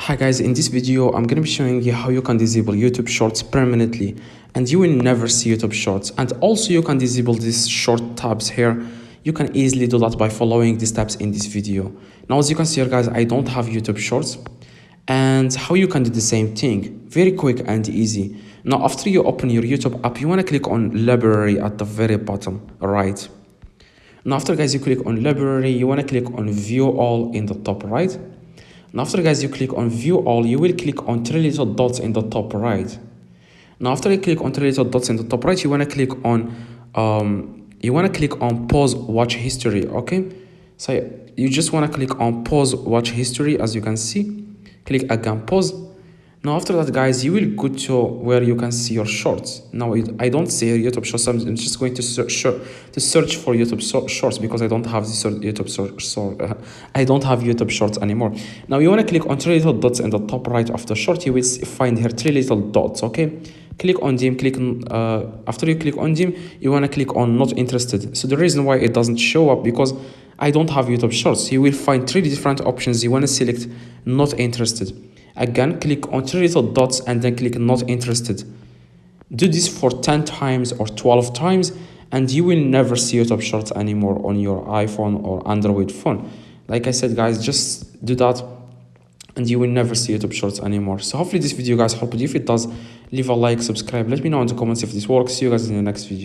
Hi guys, in this video I'm going to be showing you how you can disable YouTube Shorts permanently and you will never see YouTube Shorts. And also you can disable these short tabs here. You can easily do that by following these steps in this video. Now as you can see here guys, I don't have YouTube Shorts, and how you can do the same thing, very quick and easy. Now after you open your YouTube app, you want to click on library at the very bottom right. Now after guys you click on library, you want to click on view all in the top right. Now after guys you click on view all, you will click on three little dots in the top right. Now after you click on three little dots in the top right, you want to click on pause watch history. Okay, so you just want to click on pause watch history. As you can see, click again pause. Now after that guys, you will go to where you can see your shorts. Now I don't see YouTube shorts, so I'm just going to search for YouTube shorts because I don't have this I don't have YouTube shorts anymore. Now you want to click on three little dots in the top right of the short. You will find here three little dots. Okay, click on them. After you click on them, you want to click on not interested. So the reason why it doesn't show up because I don't have YouTube shorts. You will find three different options. You want to select not interested. Again, click on three little dots and then click not interested. Do this for 10 times or 12 times and you will never see YouTube Shorts anymore on your iPhone or Android phone. Like I said guys, just do that and you will never see YouTube Shorts anymore. So hopefully this video guys helped you. If it does, leave a like, subscribe, let me know in the comments if this works. See you guys in the next video.